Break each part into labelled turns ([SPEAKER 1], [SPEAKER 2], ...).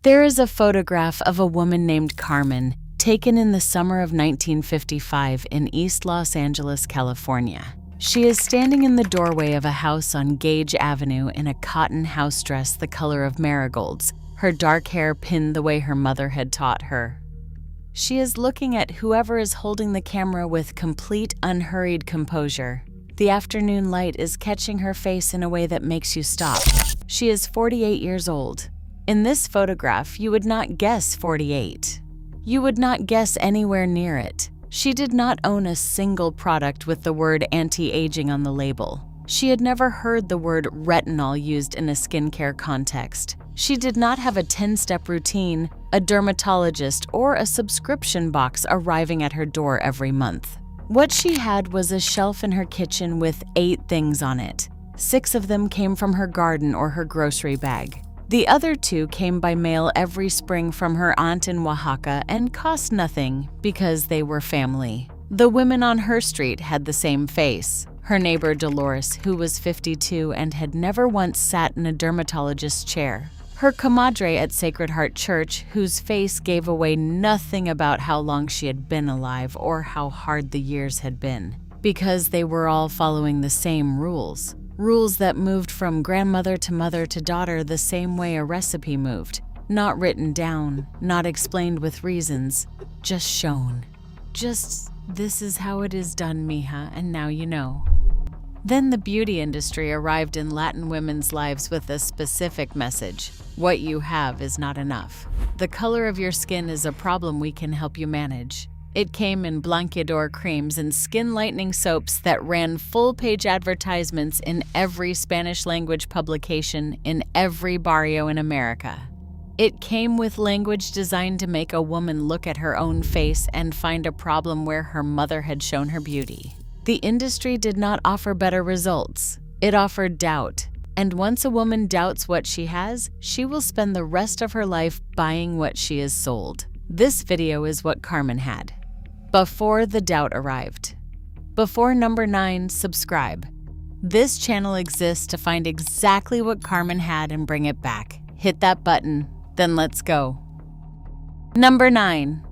[SPEAKER 1] There is a photograph of a woman named Carmen, taken in the summer of 1955 in East Los Angeles, California. She is standing in the doorway of a house on Gage Avenue in a cotton house dress the color of marigolds, her dark hair pinned the way her mother had taught her. She is looking at whoever is holding the camera with complete, unhurried composure. The afternoon light is catching her face in a way that makes you stop. She is 48 years old. In this photograph, you would not guess 48. You would not guess anywhere near it. She did not own a single product with the word anti-aging on the label. She had never heard the word retinol used in a skincare context. She did not have a 10-step routine, a dermatologist, or a subscription box arriving at her door every month. What she had was a shelf in her kitchen with 8 things on it. 6 of them came from her garden or her grocery bag. The other 2 came by mail every spring from her aunt in Oaxaca and cost nothing because they were family. The women on her street had the same face. Her neighbor Dolores, who was 52 and had never once sat in a dermatologist's chair. Her comadre at Sacred Heart Church, whose face gave away nothing about how long she had been alive or how hard the years had been, because they were all following the same rules. Rules that moved from grandmother to mother to daughter the same way a recipe moved. Not written down, not explained with reasons, just shown. Just, this is how it is done, mija, and now you know. Then the beauty industry arrived in Latin women's lives with a specific message. What you have is not enough. The color of your skin is a problem we can help you manage. It came in blanqueador creams and skin-lightening soaps that ran full-page advertisements in every Spanish-language publication in every barrio in America. It came with language designed to make a woman look at her own face and find a problem where her mother had shown her beauty. The industry did not offer better results. It offered doubt. And once a woman doubts what she has, she will spend the rest of her life buying what she is sold. This video is what Carmen had. Before the doubt arrived. Before number 9, subscribe. This channel exists to find exactly what Carmen had and bring it back. Hit that button, then let's go. Number 9.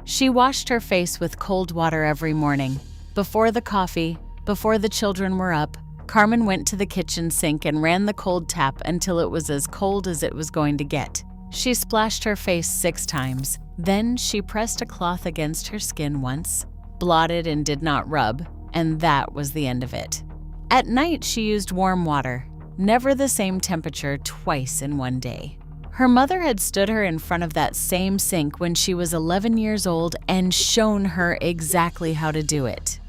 [SPEAKER 1] She washed her face with cold water every morning. Before the coffee, before the children were up, Carmen went to the kitchen sink and ran the cold tap until it was as cold as it was going to get. She splashed her face 6 times. Then she pressed a cloth against her skin once, blotted and did not rub, and that was the end of it. At night, she used warm water, never the same temperature twice in one day. Her mother had stood her in front of that same sink when she was 11 years old and shown her exactly how to do it.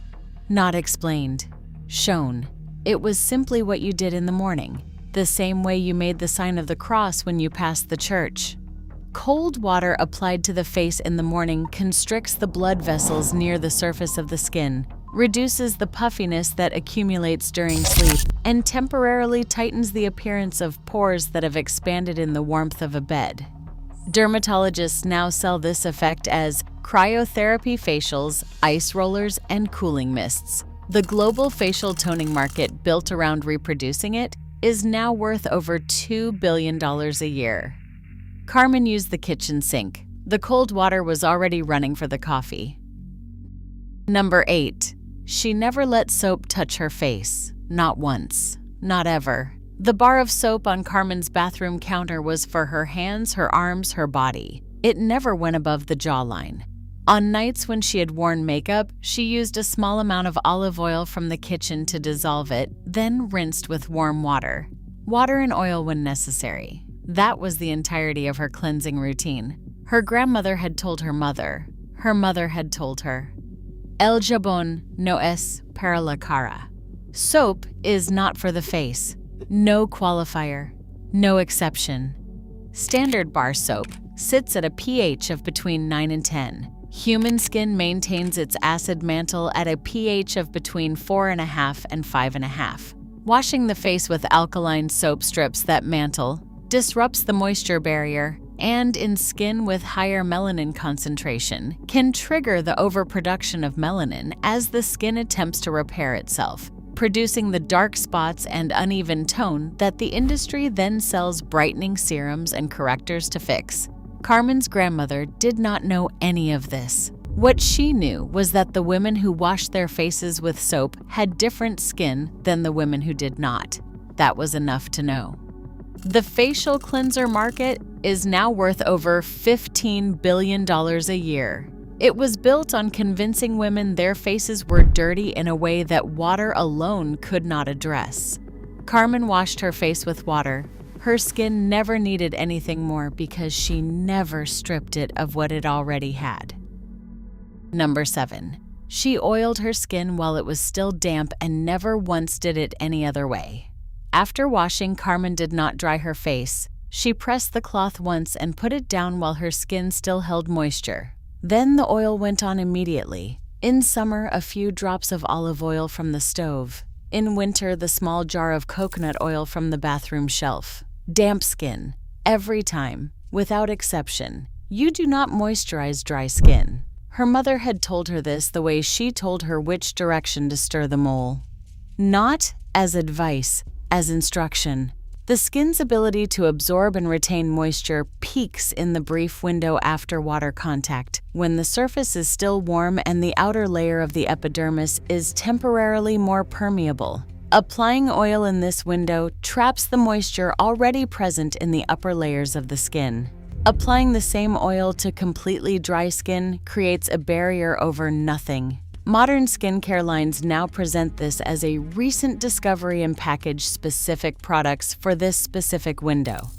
[SPEAKER 1] Not explained, shown. It was simply what you did in the morning, the same way you made the sign of the cross when you passed the church. Cold water applied to the face in the morning constricts the blood vessels near the surface of the skin, reduces the puffiness that accumulates during sleep, and temporarily tightens the appearance of pores that have expanded in the warmth of a bed. Dermatologists now sell this effect as cryotherapy facials, ice rollers, and cooling mists. The global facial toning market built around reproducing it is now worth over $2 billion a year. Carmen used the kitchen sink. The cold water was already running for the coffee. Number 8. She never let soap touch her face. Not once. Not ever. The bar of soap on Carmen's bathroom counter was for her hands, her arms, her body. It never went above the jawline. On nights when she had worn makeup, she used a small amount of olive oil from the kitchen to dissolve it, then rinsed with warm water. Water and oil when necessary. That was the entirety of her cleansing routine. Her grandmother had told her mother. Her mother had told her. El jabón no es para la cara. Soap is not for the face. No qualifier. No exception. Standard bar soap sits at a pH of between 9 and 10. Human skin maintains its acid mantle at a pH of between 4.5 and 5.5. Washing the face with alkaline soap strips that mantle disrupts the moisture barrier, and in skin with higher melanin concentration, can trigger the overproduction of melanin as the skin attempts to repair itself, producing the dark spots and uneven tone that the industry then sells brightening serums and correctors to fix. Carmen's grandmother did not know any of this. What she knew was that the women who washed their faces with soap had different skin than the women who did not. That was enough to know. The facial cleanser market is now worth over $15 billion a year. It was built on convincing women their faces were dirty in a way that water alone could not address. Carmen washed her face with water. Her skin never needed anything more because she never stripped it of what it already had. Number 7. She oiled her skin while it was still damp and never once did it any other way. After washing, Carmen did not dry her face. She pressed the cloth once and put it down while her skin still held moisture. Then the oil went on immediately. In summer, a few drops of olive oil from the stove. In winter, the small jar of coconut oil from the bathroom shelf. Damp skin. Every time, without exception. You do not moisturize dry skin. Her mother had told her this the way she told her which direction to stir the mole. Not as advice, as instruction. The skin's ability to absorb and retain moisture peaks in the brief window after water contact, when the surface is still warm and the outer layer of the epidermis is temporarily more permeable. Applying oil in this window traps the moisture already present in the upper layers of the skin. Applying the same oil to completely dry skin creates a barrier over nothing. Modern skincare lines now present this as a recent discovery and package specific products for this specific window.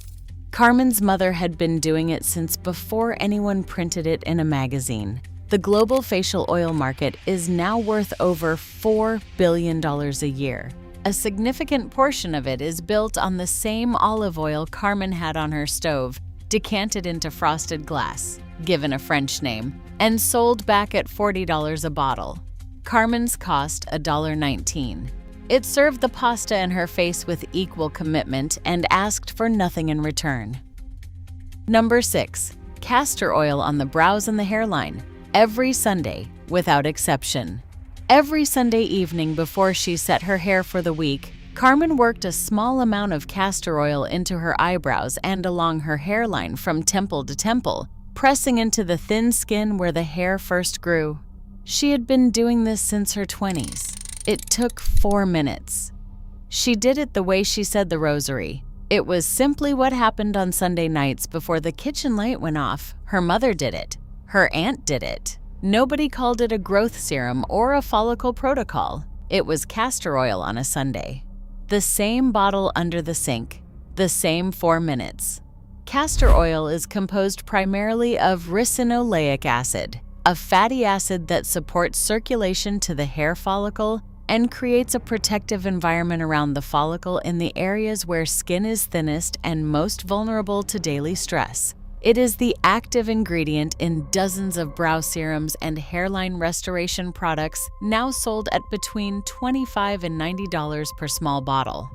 [SPEAKER 1] Carmen's mother had been doing it since before anyone printed it in a magazine. The global facial oil market is now worth over $4 billion a year. A significant portion of it is built on the same olive oil Carmen had on her stove, decanted into frosted glass, given a French name, and sold back at $40 a bottle. Carmen's cost $1.19. It served the pasta and her face with equal commitment and asked for nothing in return. Number 6. Castor oil on the brows and the hairline, every Sunday, without exception. Every Sunday evening before she set her hair for the week, Carmen worked a small amount of castor oil into her eyebrows and along her hairline from temple to temple, pressing into the thin skin where the hair first grew. She had been doing this since her 20s. It took 4 minutes. She did it the way she said the rosary. It was simply what happened on Sunday nights before the kitchen light went off. Her mother did it. Her aunt did it. Nobody called it a growth serum or a follicle protocol. It was castor oil on a Sunday. The same bottle under the sink. The same 4 minutes. Castor oil is composed primarily of ricinoleic acid, a fatty acid that supports circulation to the hair follicle and creates a protective environment around the follicle in the areas where skin is thinnest and most vulnerable to daily stress. It is the active ingredient in dozens of brow serums and hairline restoration products now sold at between $25 and $90 per small bottle.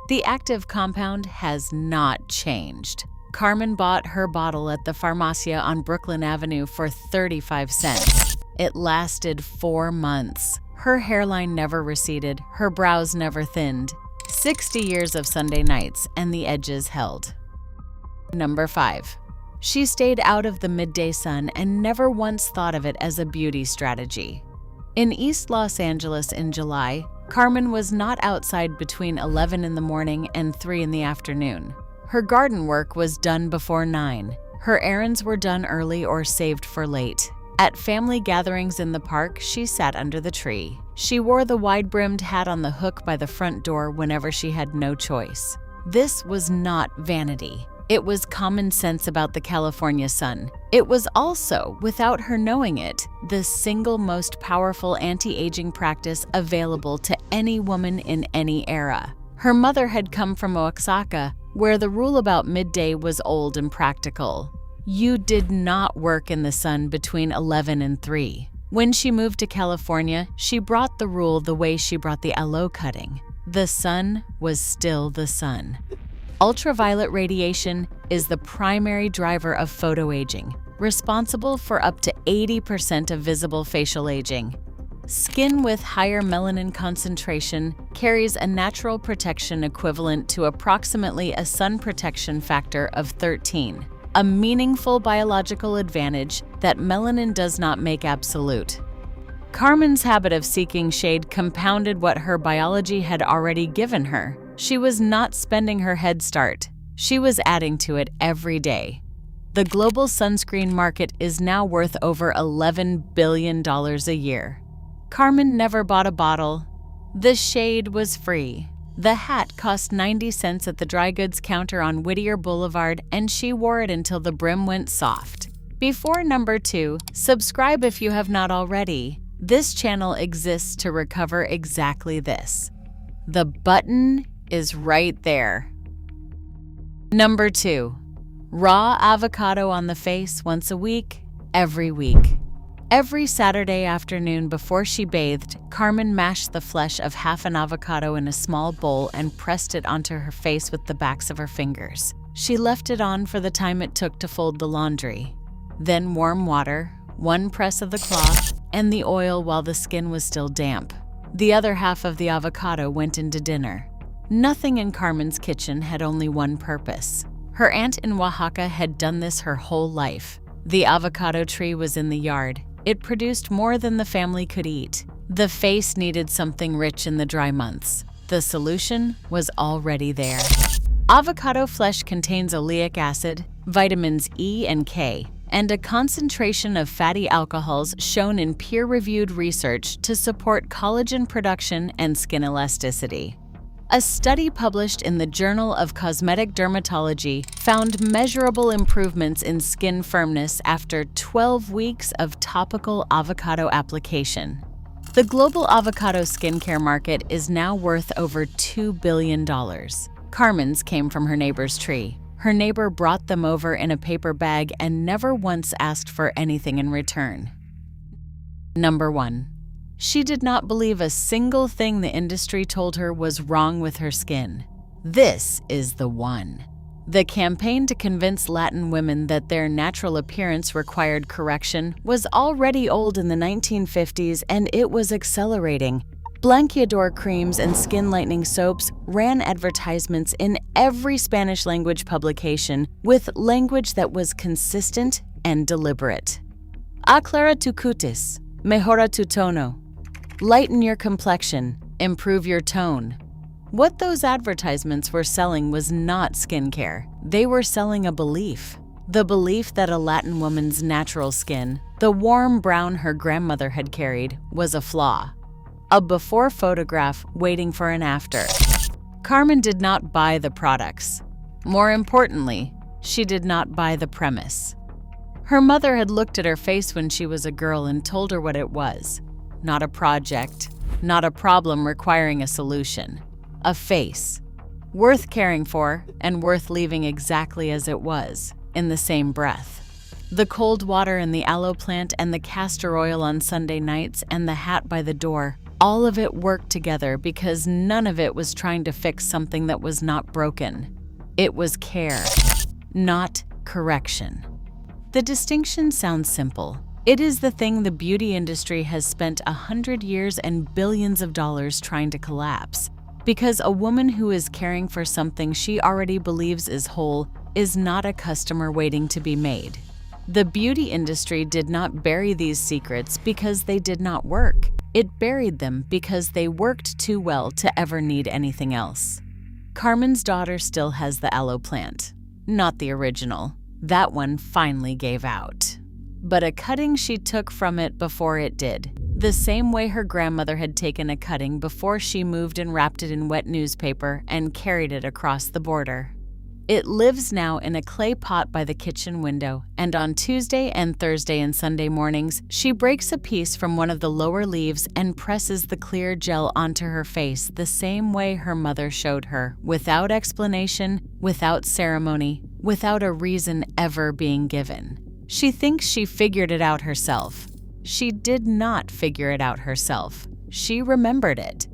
[SPEAKER 1] The active compound has not changed. Carmen bought her bottle at the Farmacia on Brooklyn Avenue for 35 cents. It lasted 4 months. Her hairline never receded, her brows never thinned. 60 years of Sunday nights, and the edges held. Number 5. She stayed out of the midday sun and never once thought of it as a beauty strategy. In East Los Angeles in July, Carmen was not outside between 11 in the morning and 3 in the afternoon. Her garden work was done before 9. Her errands were done early or saved for late. At family gatherings in the park, she sat under the tree. She wore the wide-brimmed hat on the hook by the front door whenever she had no choice. This was not vanity. It was common sense about the California sun. It was also, without her knowing it, the single most powerful anti-aging practice available to any woman in any era. Her mother had come from Oaxaca, where the rule about midday was old and practical. You did not work in the sun between 11 and 3. When she moved to California, she brought the rule the way she brought the aloe cutting. The sun was still the sun. Ultraviolet radiation is the primary driver of photoaging, responsible for up to 80% of visible facial aging. Skin with higher melanin concentration carries a natural protection equivalent to approximately a sun protection factor of 13, a meaningful biological advantage that melanin does not make absolute. Carmen's habit of seeking shade compounded what her biology had already given her. She was not spending her head start. She was adding to it every day. The global sunscreen market is now worth over $11 billion a year. Carmen never bought a bottle. The shade was free. The hat cost 90 cents at the dry goods counter on Whittier Boulevard, and she wore it until the brim went soft. Before number 2, subscribe if you have not already. This channel exists to recover exactly this. The button is right there. Number 2. Raw avocado on the face once a week, every week. Every Saturday afternoon before she bathed, Carmen mashed the flesh of half an avocado in a small bowl and pressed it onto her face with the backs of her fingers. She left it on for the time it took to fold the laundry. Then warm water, 1 press of the cloth, and the oil while the skin was still damp. The other half of the avocado went into dinner. Nothing in Carmen's kitchen had only one purpose. Her aunt in Oaxaca had done this her whole life. The avocado tree was in the yard. It produced more than the family could eat. The face needed something rich in the dry months. The solution was already there. Avocado flesh contains oleic acid, vitamins E and K, and a concentration of fatty alcohols shown in peer-reviewed research to support collagen production and skin elasticity. A study published in the Journal of Cosmetic Dermatology found measurable improvements in skin firmness after 12 weeks of topical avocado application. The global avocado skincare market is now worth over $2 billion. Carmen's came from her neighbor's tree. Her neighbor brought them over in a paper bag and never once asked for anything in return. Number 1. She did not believe a single thing the industry told her was wrong with her skin. This is the one. The campaign to convince Latin women that their natural appearance required correction was already old in the 1950s, and it was accelerating. Blanqueador creams and skin lightening soaps ran advertisements in every Spanish-language publication with language that was consistent and deliberate. Aclara tu cutis, mejora tu tono. Lighten your complexion, improve your tone. What those advertisements were selling was not skincare. They were selling a belief. The belief that a Latin woman's natural skin, the warm brown her grandmother had carried, was a flaw. A before photograph waiting for an after. Carmen did not buy the products. More importantly, she did not buy the premise. Her mother had looked at her face when she was a girl and told her what it was. Not a project, not a problem requiring a solution. A face, worth caring for and worth leaving exactly as it was, in the same breath. The cold water in the aloe plant and the castor oil on Sunday nights and the hat by the door, all of it worked together because none of it was trying to fix something that was not broken. It was care, not correction. The distinction sounds simple. It is the thing the beauty industry has spent 100 years and billions of dollars trying to collapse. Because a woman who is caring for something she already believes is whole is not a customer waiting to be made. The beauty industry did not bury these secrets because they did not work. It buried them because they worked too well to ever need anything else. Carmen's daughter still has the aloe plant. Not the original. That one finally gave out. But a cutting she took from it before it did, the same way her grandmother had taken a cutting before she moved and wrapped it in wet newspaper and carried it across the border. It lives now in a clay pot by the kitchen window, and on Tuesday and Thursday and Sunday mornings, she breaks a piece from one of the lower leaves and presses the clear gel onto her face the same way her mother showed her, without explanation, without ceremony, without a reason ever being given. She thinks she figured it out herself. She did not figure it out herself. She remembered it.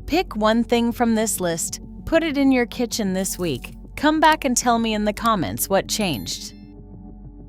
[SPEAKER 1] Pick one thing from this list, put it in your kitchen this week. Come back and tell me in the comments what changed.